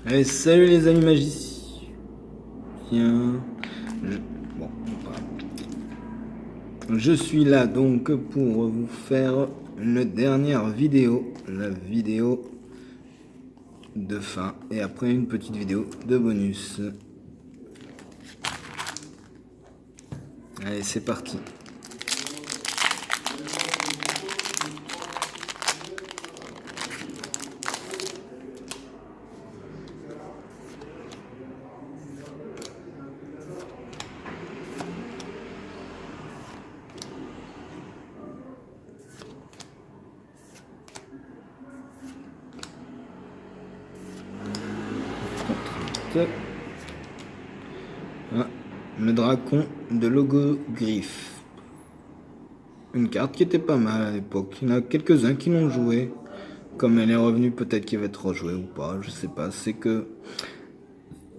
Allez, salut les amis magiciens. Je... Bon, je suis là donc pour vous faire une dernière vidéo, la vidéo de fin, et après une petite vidéo de bonus. Allez, c'est parti. Ah, le dracon de Logogriffe. Une carte qui était pas mal à l'époque. Il y en a quelques-uns qui l'ont joué. Comme elle est revenue, peut-être qu'elle va être rejouée ou pas, je sais pas. C'est que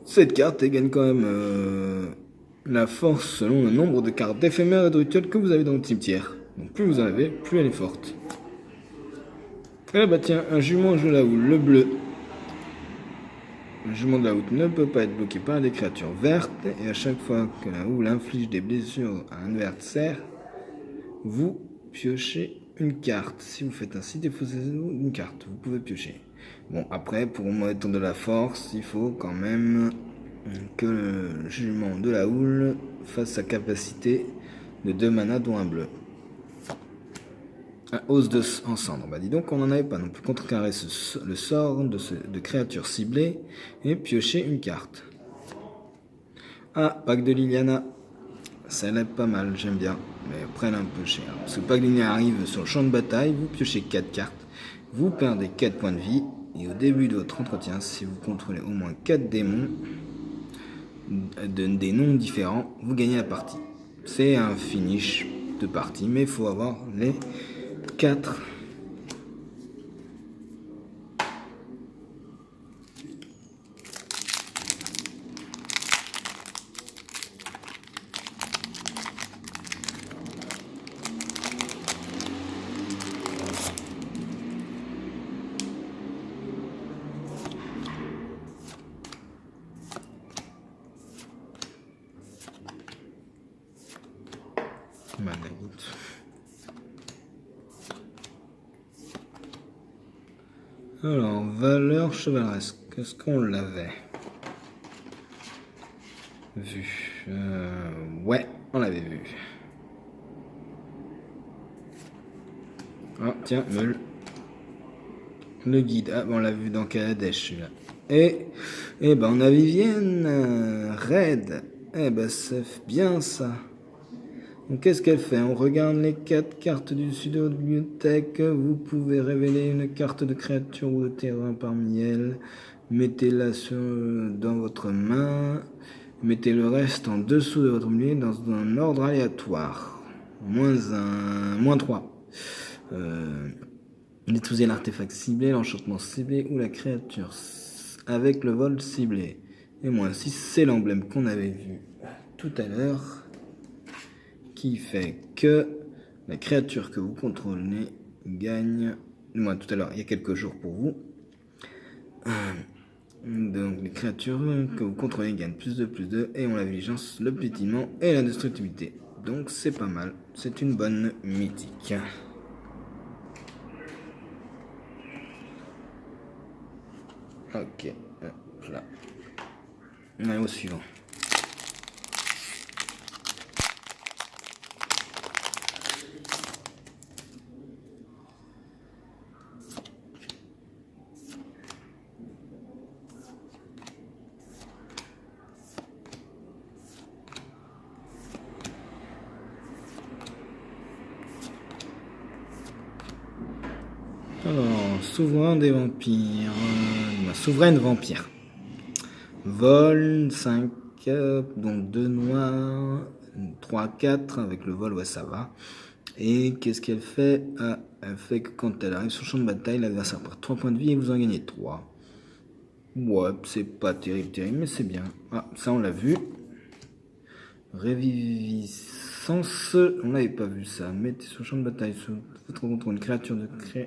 cette carte elle gagne quand même la force selon le nombre de cartes éphémères et de rituels que vous avez dans le cimetière. Donc plus vous en avez, plus elle est forte. Ah bah tiens, un jument de la houle, le bleu. Un jument de la houle ne peut pas être bloqué par des créatures vertes, et à chaque fois que la houle inflige des blessures à un adversaire, vous piochez une carte. Si vous faites ainsi, défaussez-vous une carte. Vous pouvez piocher. Bon, après, pour mettre de la force, il faut quand même que le jument de la houle fasse sa capacité de 2 mana, dont un bleu. Hausse en cendre. Bah dis donc, on n'en avait pas non plus. Contrecarrer le sort de créature ciblée et piocher une carte. Ah, pack de Liliana. Ça l'aide pas mal, j'aime bien. Mais prenne un peu cher. Parce que pack de Liliana arrive sur le champ de bataille, vous piochez 4 cartes. Vous perdez 4 points de vie. Et au début de votre entretien, si vous contrôlez au moins 4 démons des noms différents, vous gagnez la partie. C'est un finish de partie, mais il faut avoir les 4. Alors, valeur chevaleresque, est-ce qu'on l'avait vu? Ouais, on l'avait vu. Ah, tiens, meule. Le guide, ah, bon, on l'a vu dans Kaladesh, celui-là. Et ben, on a Vivienne, Red. Eh ben, c'est bien ça. Donc, qu'est-ce qu'elle fait? On regarde les 4 cartes du dessus de votre bibliothèque. Vous pouvez révéler une carte de créature ou de terrain parmi elles. Mettez-la dans votre main. Mettez le reste en dessous de votre milieu dans un ordre aléatoire. Moins 3. Détruisez l'artefact ciblé, l'enchantement ciblé ou la créature avec le vol ciblé. Et moins 6, c'est l'emblème qu'on avait vu tout à l'heure, qui fait que la créature que vous contrôlez gagne, moi tout à l'heure, il y a quelques jours pour vous, donc les créatures que vous contrôlez gagnent plus de, et ont la vigilance, le pétillement et la destructibilité. Donc c'est pas mal, c'est une bonne mythique. Ok, là. Allez, au suivant. Alors, souverain des vampires. Souveraine vampire. Vol, 5, donc 2 noirs, 3, 4, avec le vol, ouais, ça va. Et qu'est-ce qu'elle fait? Elle fait que quand elle arrive sur le champ de bataille, l'adversaire perd 3 points de vie et vous en gagnez 3. Ouais, c'est pas terrible, mais c'est bien. Ah, ça on l'a vu. Réviviscence, on n'avait pas vu ça. Mettez sur le champ de bataille sous votre contrôle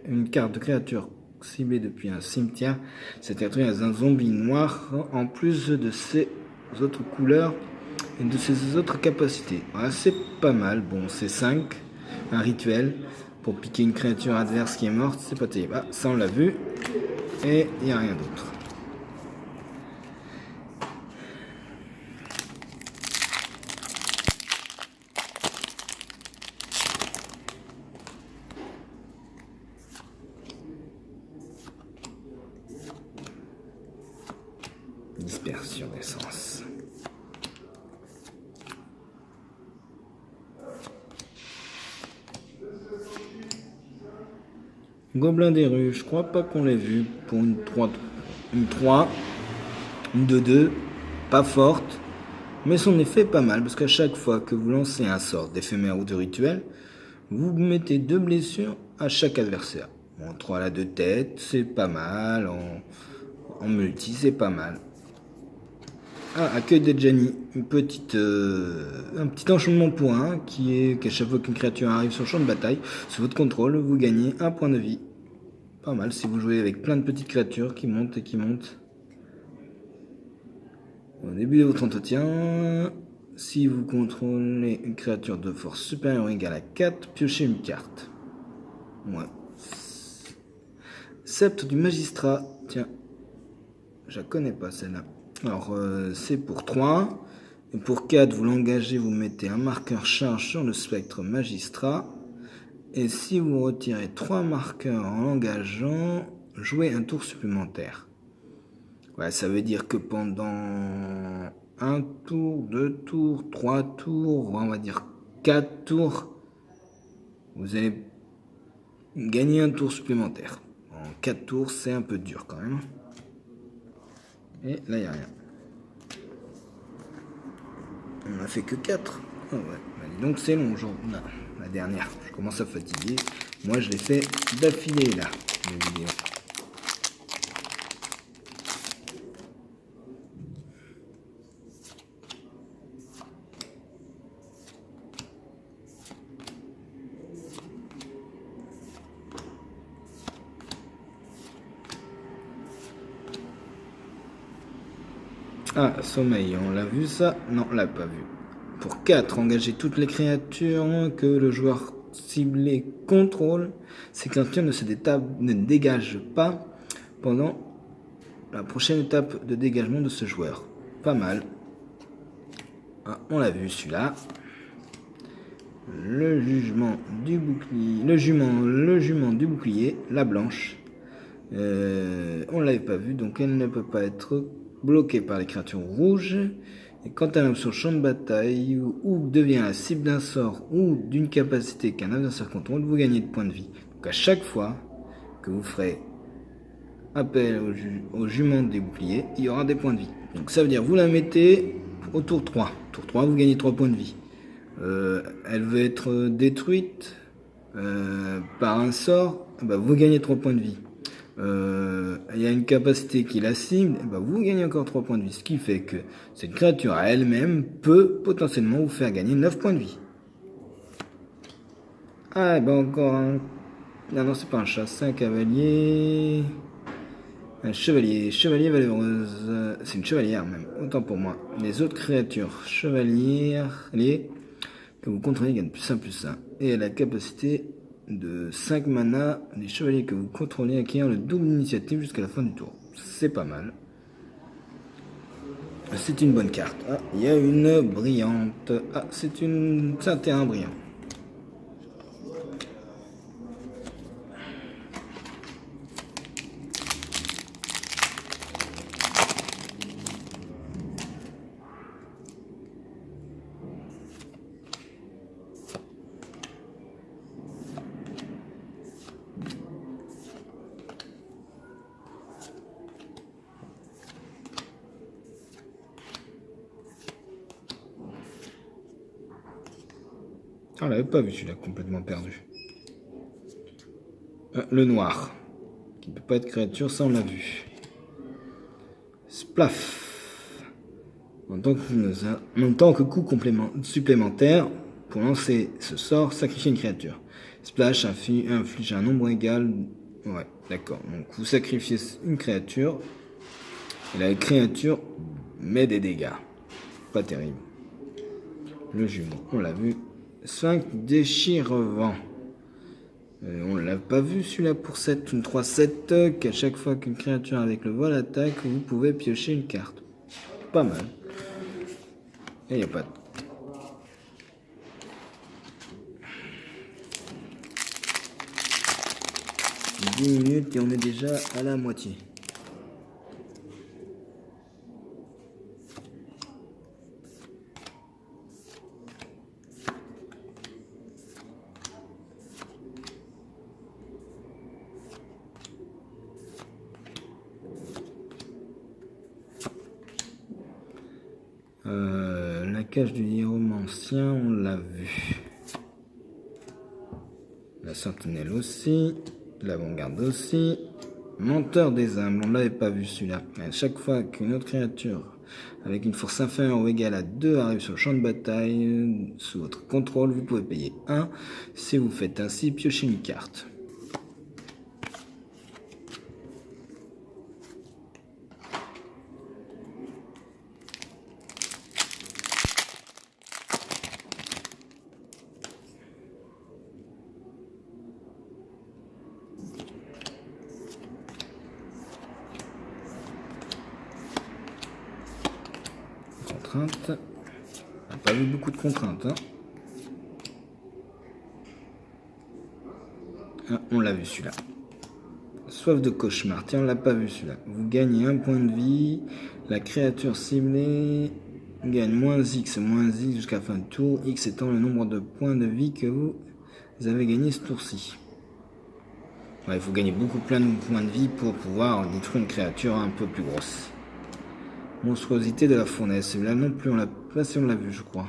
une carte de créature ciblée depuis un cimetière. Cette créature est un zombie noir en plus de ses autres couleurs et de ses autres capacités. Voilà, c'est pas mal. Bon, c'est 5, un rituel pour piquer une créature adverse qui est morte. C'est pas terrible. Ah, ça on l'a vu. Et il n'y a rien d'autre. Dispersion d'essence. Gobelin des rues, je crois pas qu'on l'ait vu pour une 3, une 2-2, pas forte, mais son effet est pas mal parce qu'à chaque fois que vous lancez un sort d'éphémère ou de rituel, vous mettez 2 blessures à chaque adversaire. Bon, 3 à la 2 têtes, c'est pas mal, en multi, c'est pas mal. Ah, accueil de Jenny, un petit enchantement pour un qui est qu'à chaque fois qu'une créature arrive sur le champ de bataille, sous votre contrôle, vous gagnez 1 point de vie. Pas mal si vous jouez avec plein de petites créatures qui montent et qui montent. Au début de votre entretien, si vous contrôlez une créature de force supérieure ou égale à 4, piochez une carte. Ouais. Sceptre du magistrat, tiens, je la connais pas celle-là. Alors, c'est pour 3. Et pour 4, vous l'engagez, vous mettez un marqueur charge sur le spectre magistrat. Et si vous retirez 3 marqueurs en l'engageant, jouez un tour supplémentaire. Ouais, ça veut dire que pendant 1 tour, 2 tours, 3 tours, on va dire 4 tours, vous allez gagner un tour supplémentaire. En 4 tours, c'est un peu dur quand même. Et là, il n'y a rien. On n'a fait que 4. Oh ouais. Bah, dis donc, c'est long, genre, là, la dernière. Je commence à fatiguer. Moi, je l'ai fait d'affilée, là, les vidéos. Ah, sommeil, on l'a vu ça? Non, on l'a pas vu. Pour 4, engagez toutes les créatures que le joueur ciblé contrôle. Ces créatures ne dégagent pas pendant la prochaine étape de dégagement de ce joueur. Pas mal. Ah, on l'a vu celui-là. Le jugement du bouclier. Le jument du bouclier, la blanche. On l'avait pas vu, donc elle ne peut pas être bloquée par les créatures rouges. Et quand elle est sur le champ de bataille ou devient la cible d'un sort ou d'une capacité qu'un adversaire contrôle, vous gagnez de points de vie. Donc à chaque fois que vous ferez appel au jument des boucliers, il y aura des points de vie. Donc ça veut dire vous la mettez au tour 3. Tour 3, vous gagnez 3 points de vie. Elle veut être détruite par un sort, bah vous gagnez 3 points de vie. Il y a une capacité qui la cible, bah vous gagnez encore 3 points de vie. Ce qui fait que cette créature à elle-même peut potentiellement vous faire gagner 9 points de vie. Ah, bah encore un... Non, c'est pas un chat, c'est un cavalier... Un chevalier, chevalier valeureuse, c'est une chevalière même, autant pour moi. Les autres créatures chevalières, que vous contrôlez gagnent +1/+1. Et elle a la capacité de 5 mana, les chevaliers que vous contrôlez acquièrent le double d'initiative jusqu'à la fin du tour. C'est pas mal. C'est une bonne carte. Ah, il y a une brillante. Ah, c'est un terrain brillant. Ah, on l'avait pas vu celui-là, complètement perdu. Le noir, qui ne peut pas être créature, ça on l'a vu. Splaf. En tant que coup supplémentaire, pour lancer ce sort, sacrifier une créature. Splash inflige un nombre égal Ouais, d'accord. Donc vous sacrifiez une créature. Et la créature met des dégâts. Pas terrible. Le jumeau, on l'a vu. 5 déchirevent. On l'a pas vu celui-là pour 7. Une 3-7. Qu'à chaque fois qu'une créature avec le vol attaque, vous pouvez piocher une carte. Pas mal. Et il n'y a pas de... 10 minutes et on est déjà à la moitié. La cage du hiéromancien, on l'a vu. La sentinelle aussi. L'avant-garde aussi. Menteur des âmes, on l'avait pas vu celui-là. À chaque fois qu'une autre créature avec une force inférieure ou égale à 2 arrive sur le champ de bataille, sous votre contrôle, vous pouvez payer 1. Si vous faites ainsi, piochez une carte. Contrainte. On n'a pas vu beaucoup de contraintes. Hein. Ah, on l'a vu celui-là. Soif de cauchemar. Tiens, on l'a pas vu celui-là. Vous gagnez 1 point de vie. La créature ciblée gagne moins X jusqu'à la fin du tour. X étant le nombre de points de vie que vous avez gagné ce tour-ci. Ouais, il faut gagner plein de points de vie pour pouvoir détruire une créature un peu plus grosse. Monstruosité de la fournaise. Celui-là non plus, on l'a pas si on l'a vu, je crois.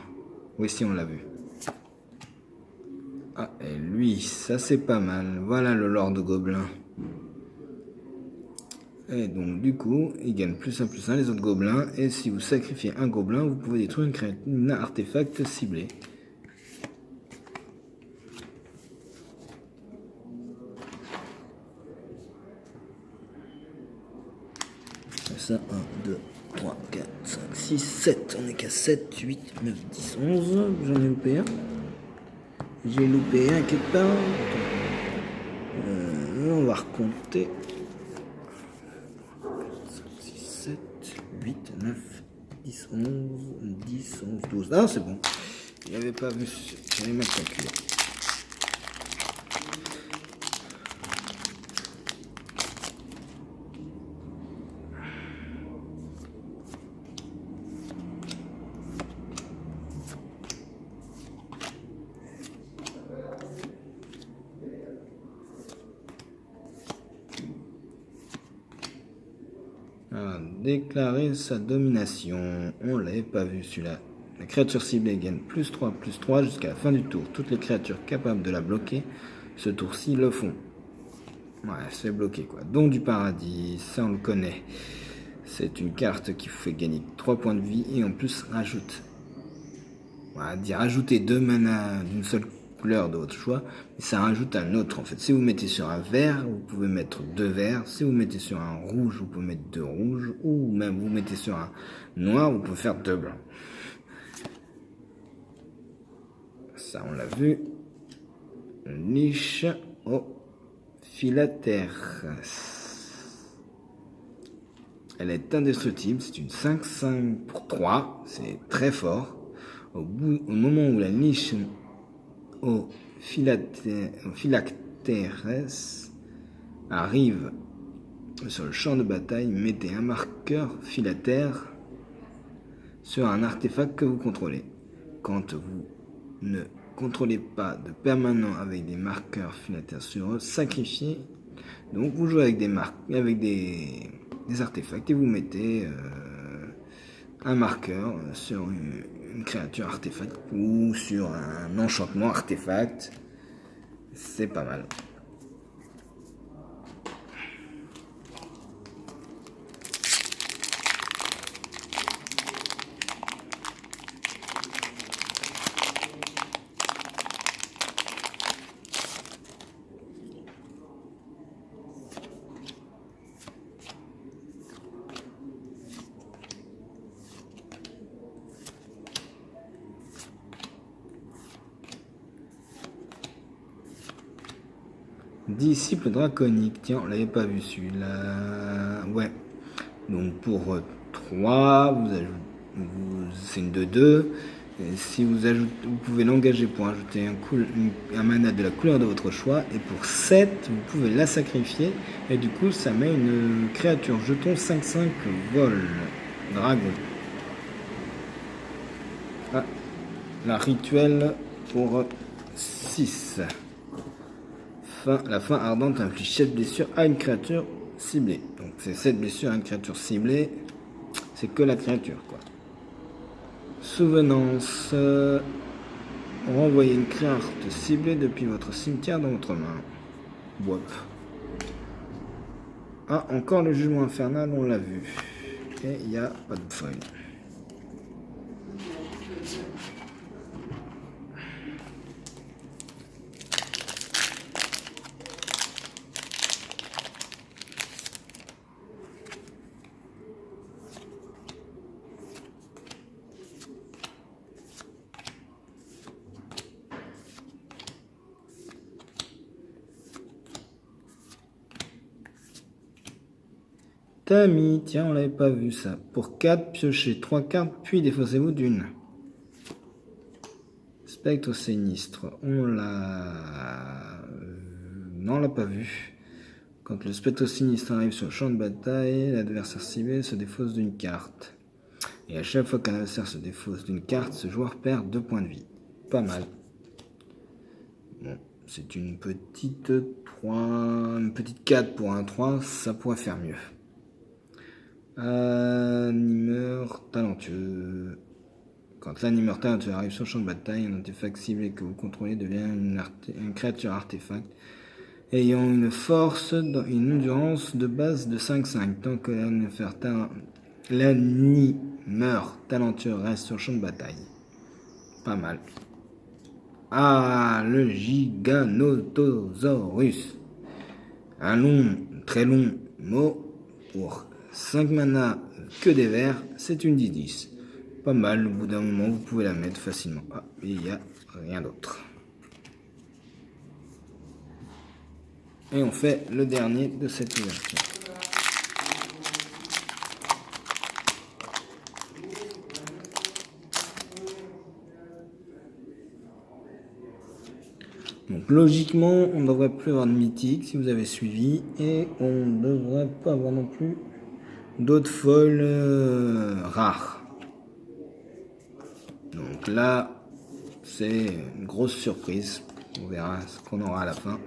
Oui, si on l'a vu. Ah, et lui, ça c'est pas mal. Voilà le Lord Gobelin. Et donc, du coup, il gagne +1/+1 les autres gobelins. Et si vous sacrifiez un gobelin, vous pouvez détruire une artefact ciblé. Ça, 1, 2, 3, 4, 5, 6, 7. On est qu'à 7, 8, 9, 10, 11. J'en ai loupé un. J'ai loupé un quelque part. On va recompter. 5, 6, 7, 8, 9, 10, 11, 10, 11, 12. Ah, c'est bon. Il n'avait pas vu. J'allais mal calculer. Alors, déclarer sa domination. On l'avait pas vu celui-là. La créature ciblée gagne +3/+3 jusqu'à la fin du tour. Toutes les créatures capables de la bloquer, ce tour-ci le font. Ouais, c'est bloqué quoi. Don du paradis, ça on le connaît. C'est une carte qui vous fait gagner 3 points de vie et en plus rajoute. On va dire rajouter 2 mana d'une seule couleur de votre choix, mais ça rajoute un autre en fait. Si vous mettez sur un vert, vous pouvez mettre 2 verts. Si vous mettez sur un rouge, vous pouvez mettre 2 rouges. Ou même vous mettez sur un noir, vous pouvez faire 2 blancs. Ça on l'a vu. Niche au filatère. Elle est indestructible, c'est une 5/5 pour 3, c'est très fort. Au moment où la niche au phylactères arrive sur le champ de bataille, mettez un marqueur phylactère sur un artefact que vous contrôlez. Quand vous ne contrôlez pas de permanent avec des marqueurs phylactères sur eux, sacrifiez. Donc vous jouez avec des artefacts et vous mettez un marqueur sur une créature artefact ou sur un enchantement artefact. C'est pas mal. Disciple draconique. Tiens, on l'avait pas vu celui-là. Ouais. Donc pour 3, c'est une 2-2. Et si vous ajoutez, vous pouvez l'engager pour ajouter un mana de la couleur de votre choix. Et pour 7, vous pouvez la sacrifier. Et du coup, ça met une créature jeton 5-5 vol. Dragon. Ah, la rituelle pour 6. La fin ardente inflige 7 blessures à une créature ciblée. Donc c'est 7 blessures à une créature ciblée. C'est que la créature, quoi. Souvenance. Renvoyez une carte ciblée depuis votre cimetière dans votre main. Wop. Ah, encore le jugement infernal, on l'a vu. Et il n'y a pas de foil. Tami, tiens, on l'avait pas vu ça. Pour 4, piochez 3 cartes, puis défaussez-vous d'une. Spectre sinistre, on l'a... Non, on l'a pas vu. Quand le spectre sinistre arrive sur le champ de bataille, l'adversaire ciblé se défausse d'une carte. Et à chaque fois qu'un adversaire se défausse d'une carte, ce joueur perd 2 points de vie. Pas mal. Bon, c'est une petite 3, une petite 4 pour un 3, ça pourrait faire mieux. Animeur talentueux. Quand l'animeur talentueux arrive sur le champ de bataille, un artefact ciblé que vous contrôlez devient une créature artefact ayant une force, une endurance de base de 5-5. Tant que l'animeur talentueux reste sur le champ de bataille. Pas mal. Ah, le Giganotosaurus. Un très long mot pour 5 mana que des verts, c'est une 10-10. Pas mal, au bout d'un moment, vous pouvez la mettre facilement. Ah, il n'y a rien d'autre. Et on fait le dernier de cette ouverture. Donc logiquement, on ne devrait plus avoir de mythique si vous avez suivi. Et on ne devrait pas avoir non plus d'autres foils rares. Donc là, c'est une grosse surprise. On verra ce qu'on aura à la fin.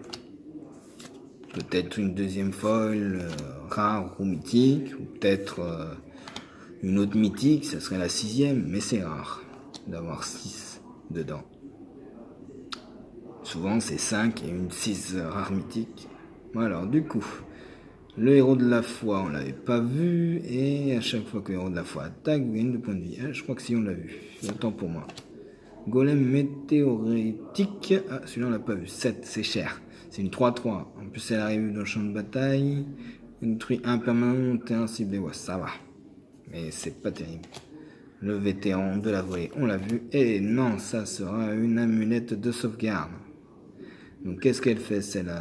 Peut-être une deuxième foil rare ou mythique. Ou peut-être une autre mythique, ça serait la 6e. Mais c'est rare d'avoir 6 dedans. Souvent c'est 5 et une 6 rare mythique. Alors du coup, le héros de la foi, on l'avait pas vu. Et à chaque fois que le héros de la foi attaque, vous gagnez 2 points de vie. Ah, je crois que si on l'a vu. Autant pour moi. Golem météoritique. Ah, celui-là on l'a pas vu. 7, c'est cher. C'est une 3-3. En plus elle arrive dans le champ de bataille. Elle détruit un permanent et un ciblé. Ouais, ça va. Mais c'est pas terrible. Le vétéran de la volée, on l'a vu. Et non, ça sera une amulette de sauvegarde. Donc qu'est-ce qu'elle fait? Celle-là,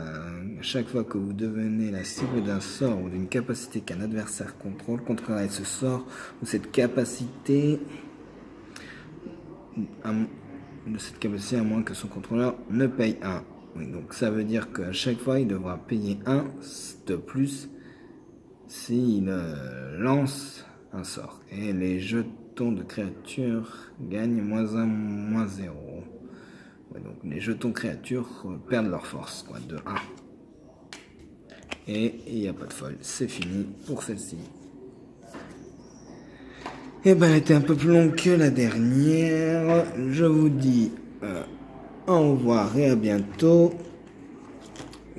à chaque fois que vous devenez la cible d'un sort ou d'une capacité qu'un adversaire contrôlera ce sort ou cette capacité à moins que son contrôleur ne paye 1. Oui, donc ça veut dire qu'à chaque fois il devra payer 1 de plus s'il lance un sort. Et les jetons de créatures gagnent -1, -0. Ouais, donc les jetons créatures perdent leur force, quoi, de 1. Et il n'y a pas de folle, c'est fini pour celle-ci. Et ben elle était un peu plus longue que la dernière. Je vous dis au revoir et à bientôt.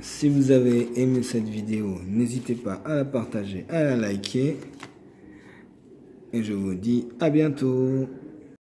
Si vous avez aimé cette vidéo, n'hésitez pas à la partager, à la liker. Et je vous dis à bientôt.